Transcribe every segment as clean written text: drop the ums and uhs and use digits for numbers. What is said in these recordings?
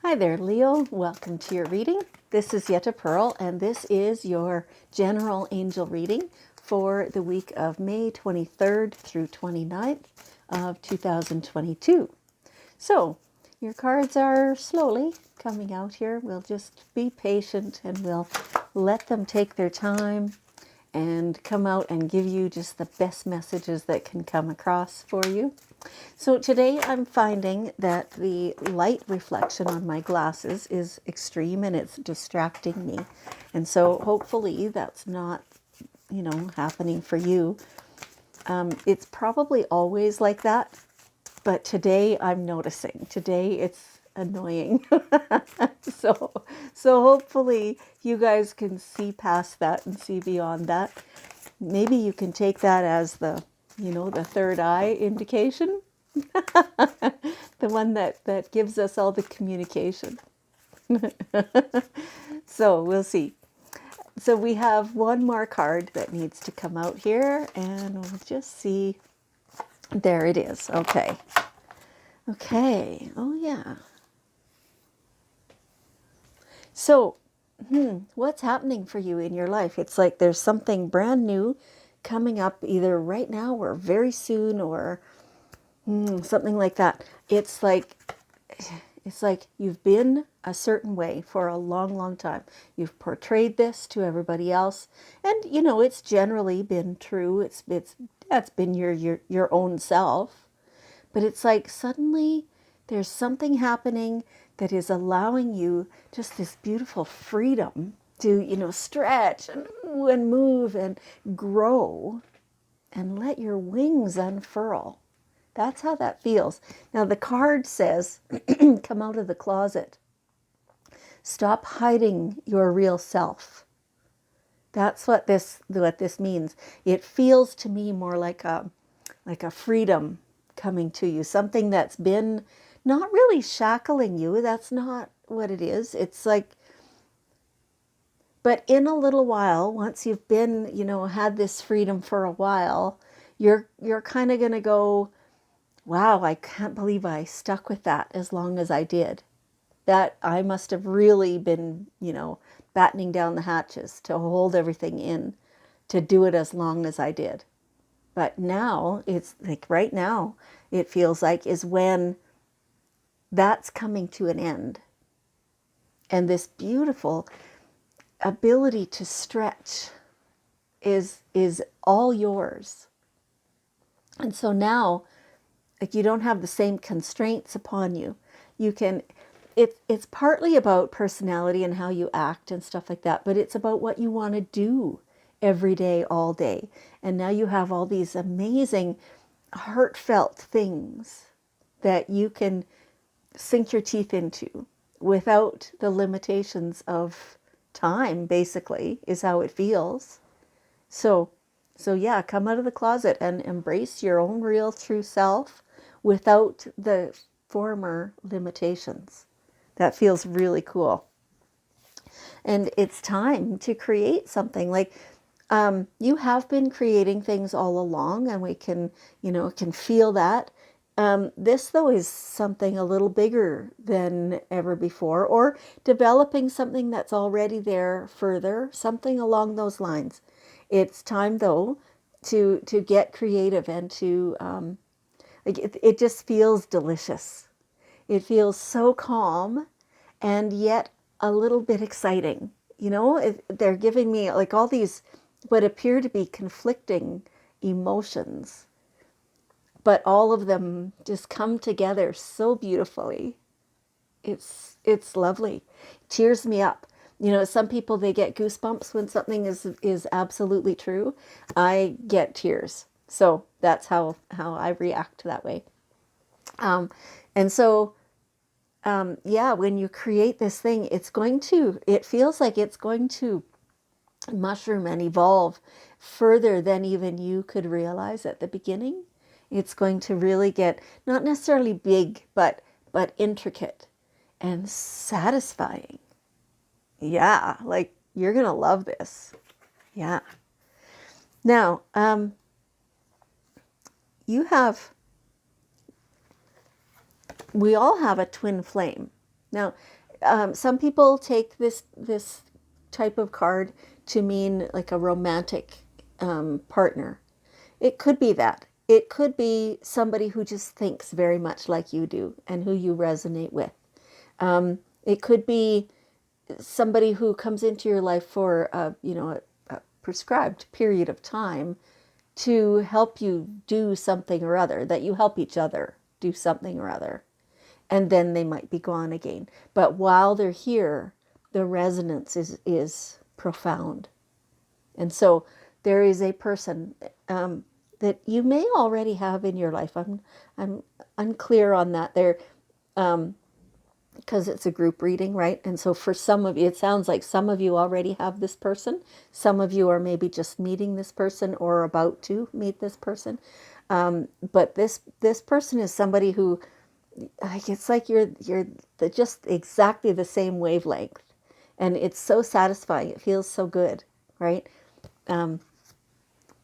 Hi there, Leo. Welcome to your reading. This is Yetta Pearl, and this is your general angel reading for the week of May 23rd through 29th of 2022. So, your cards are slowly coming out here. We'll just be patient and we'll let them take their time and come out and give you just the best messages that can come across for you. So today I'm finding that the light reflection on my glasses is extreme and it's distracting me. And so hopefully that's not, happening for you. It's probably always like that, but today I'm noticing. Today it's annoying. So hopefully you guys can see past that and see beyond that. Maybe you can take that as the third eye indication. The one that gives us all the communication. So we'll see. So we have one more card that needs to come out here, and we'll just see. There it is. Okay. Oh yeah. So, what's happening for you in your life? It's like there's something brand new coming up either right now or very soon or something like that. It's like you've been a certain way for a long, long time. You've portrayed this to everybody else, and it's generally been true. That's been your own self. But it's like suddenly there's something happening that is allowing you just this beautiful freedom to, stretch and move and grow and let your wings unfurl. That's how that feels. Now the card says, come out of the closet. Stop hiding your real self. That's what this means. It feels to me more like a freedom coming to you, something that's been not really shackling you. That's not what it is. It's like, but in a little while, once you've been, had this freedom for a while, you're kind of going to go, wow, I can't believe I stuck with that as long as I did. That I must have really been, battening down the hatches to hold everything in, to do it as long as I did. But now, it's like right now, it feels like is when that's coming to an end. And this beautiful ability to stretch is all yours. And so now, like, you don't have the same constraints upon you. You can, it's partly about personality and how you act and stuff like that, but it's about what you want to do every day, all day. And now you have all these amazing, heartfelt things that you can sink your teeth into without the limitations of time, basically, is how it feels. So yeah, come out of the closet and embrace your own real true self without the former limitations. That feels really cool. And it's time to create something. Like, you have been creating things all along, and we can, can feel that. This, though, is something a little bigger than ever before, or developing something that's already there further, something along those lines. It's time, though, to get creative and to, like, it just feels delicious. It feels so calm and yet a little bit exciting. They're giving me like all these what appear to be conflicting emotions, but all of them just come together so beautifully. It's lovely. It cheers me up. Some people, they get goosebumps when something is absolutely true. I get tears. So that's how I react that way. And so yeah, when you create this thing, it feels like it's going to mushroom and evolve further than even you could realize at the beginning. It's going to really get not necessarily big, but intricate and satisfying. Yeah, like you're going to love this. Yeah. Now, we all have a twin flame. Now, some people take this type of card to mean like a romantic partner. It could be that. It could be somebody who just thinks very much like you do and who you resonate with. It could be somebody who comes into your life for a prescribed period of time to help you do something or other, that you help each other do something or other. And then they might be gone again. But while they're here, the resonance is profound. And so there is a person that you may already have in your life. I'm unclear on that there, because it's a group reading, right? And so for some of you, it sounds like some of you already have this person. Some of you are maybe just meeting this person or about to meet this person. But this person is somebody who, like, it's like you're just exactly the same wavelength, and it's so satisfying. It feels so good, right?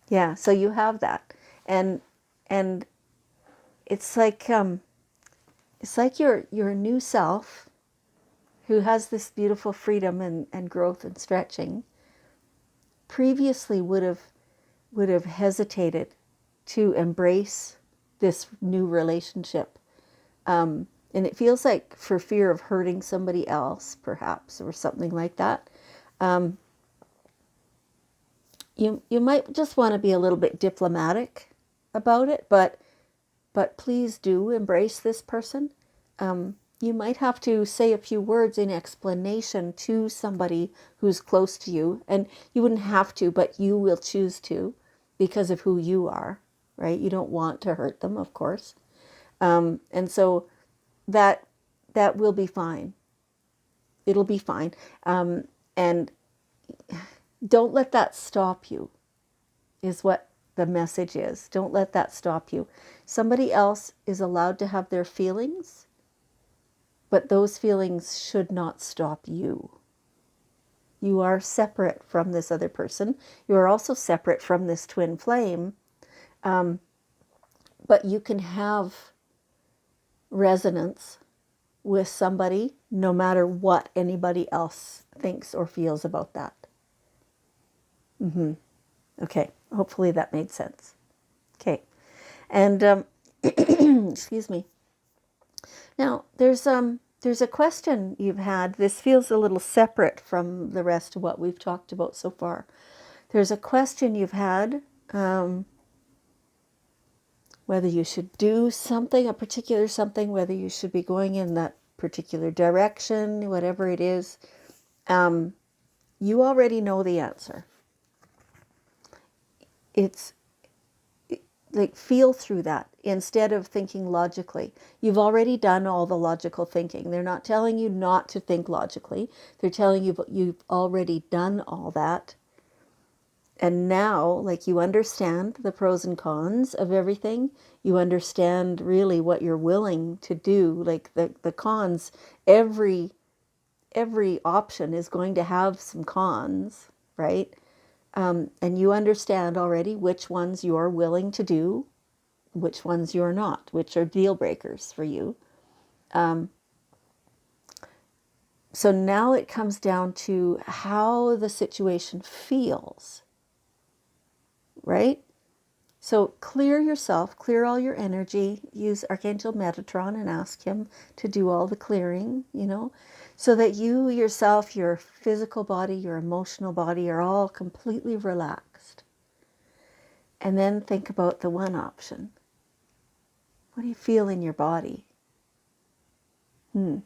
Yeah. So you have that, and and it's like your new self who has this beautiful freedom and growth and stretching previously would have hesitated to embrace this new relationship. And it feels like for fear of hurting somebody else, perhaps, or something like that. You might just want to be a little bit diplomatic about it, but please do embrace this person. You might have to say a few words in explanation to somebody who's close to you, and you wouldn't have to, but you will choose to because of who you are, right? You don't want to hurt them, of course. And so that that will be fine. It'll be fine. And don't let that stop you, is what the message is. Don't let that stop you. Somebody else is allowed to have their feelings, but those feelings should not stop you. You are separate from this other person. You are also separate from this twin flame, but you can have resonance with somebody no matter what anybody else thinks or feels about that. Okay, hopefully that made sense. Okay, and excuse me. Now there's a question you've had. This feels a little separate from the rest of what we've talked about so far. There's a question you've had, whether you should do something, a particular something, whether you should be going in that particular direction, whatever it is. You already know the answer. It's like, feel through that instead of thinking logically. You've already done all the logical thinking. They're not telling you not to think logically. They're telling you you've already done all that. And now, like, you understand the pros and cons of everything. You understand really what you're willing to do. Like the cons, every option is going to have some cons, right? And you understand already which ones you're willing to do, which ones you're not, which are deal breakers for you. So now it comes down to how the situation feels, right? So clear yourself, clear all your energy, use Archangel Metatron and ask him to do all the clearing, so that you yourself, your physical body, your emotional body are all completely relaxed. And then think about the one option. What do you feel in your body? And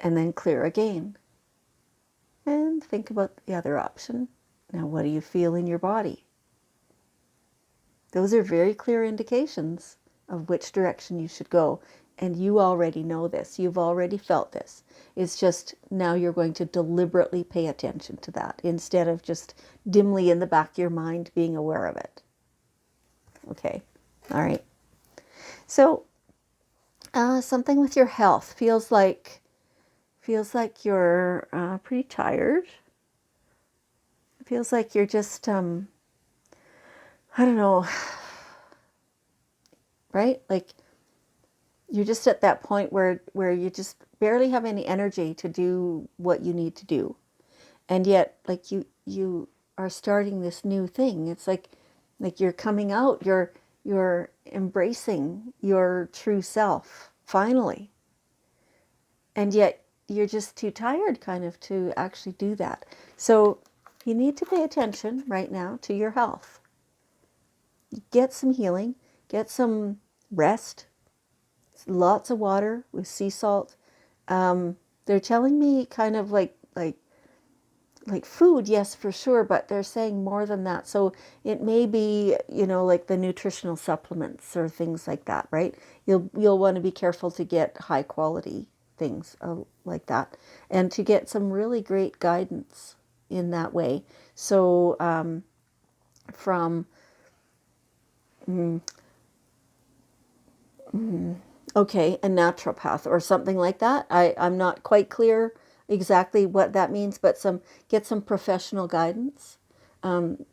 then clear again. And think about the other option. Now, what do you feel in your body? Those are very clear indications of which direction you should go. And you already know this. You've already felt this. It's just now you're going to deliberately pay attention to that instead of just dimly in the back of your mind being aware of it. Okay. All right. So something with your health feels like you're pretty tired. It feels like you're just I don't know, right? Like you're just at that point where you just barely have any energy to do what you need to do. And yet, like, you are starting this new thing. It's like you're coming out, you're embracing your true self finally. And yet you're just too tired kind of to actually do that. So you need to pay attention right now to your health. Get some healing, get some rest, lots of water with sea salt. They're telling me kind of like food, yes, for sure, but they're saying more than that. So it may be, like the nutritional supplements or things like that, right? You'll want to be careful to get high quality things like that, and to get some really great guidance in that way. So from okay, a naturopath or something like that. I'm not quite clear exactly what that means, but get some professional guidance.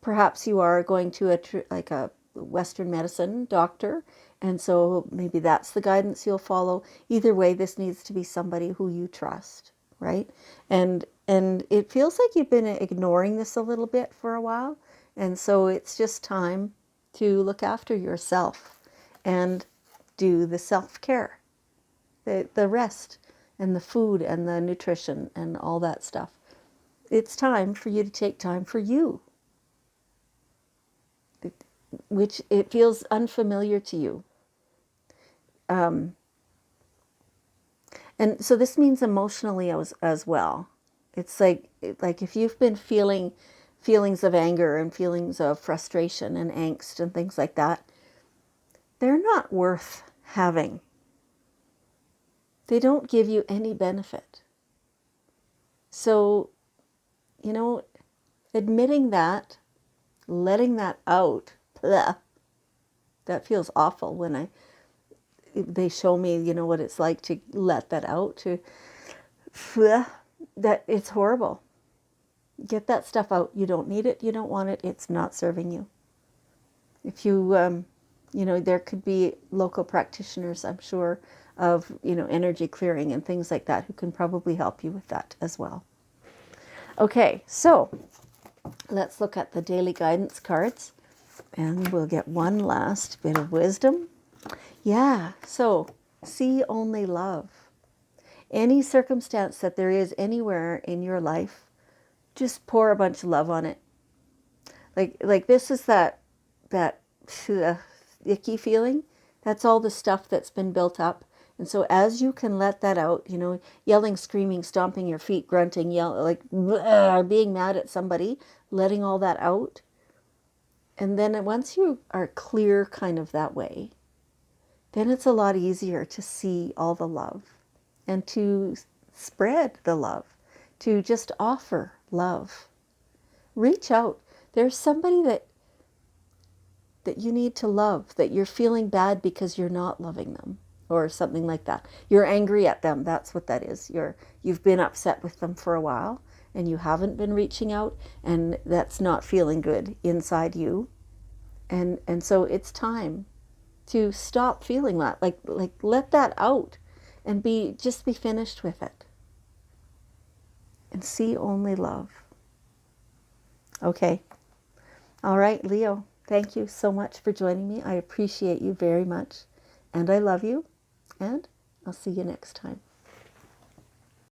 Perhaps you are going to a Western medicine doctor, and so maybe that's the guidance you'll follow. Either way, this needs to be somebody who you trust, right? And it feels like you've been ignoring this a little bit for a while, and so it's just time to look after yourself and do the self-care, the rest and the food and the nutrition and all that stuff. It's time for you to take time for you, which it feels unfamiliar to you. And so this means emotionally as well. It's like if you've been feeling feelings of anger and feelings of frustration and angst and things like that, they're not worth having. They don't give you any benefit. So, admitting that, letting that out, bleh, that feels awful when they show me, what it's like to let that out, bleh, that it's horrible. Get that stuff out. You don't need it. You don't want it. It's not serving you. If you, there could be local practitioners, I'm sure, of, energy clearing and things like that who can probably help you with that as well. Okay, so let's look at the daily guidance cards, and we'll get one last bit of wisdom. Yeah, so see only love. Any circumstance that there is anywhere in your life, just pour a bunch of love on it. Like this is that icky feeling. That's all the stuff that's been built up. And so as you can let that out, yelling, screaming, stomping your feet, grunting, being mad at somebody, letting all that out. And then once you are clear kind of that way, then it's a lot easier to see all the love and to spread the love, to just offer love. Reach out. There's somebody that you need to love, that you're feeling bad because you're not loving them or something like that. You're angry at them. That's what that is. You've been upset with them for a while and you haven't been reaching out, and that's not feeling good inside you. And so it's time to stop feeling that. Like let that out and just be finished with it. And see only love. Okay. All right, Leo. Thank you so much for joining me. I appreciate you very much. And I love you. And I'll see you next time.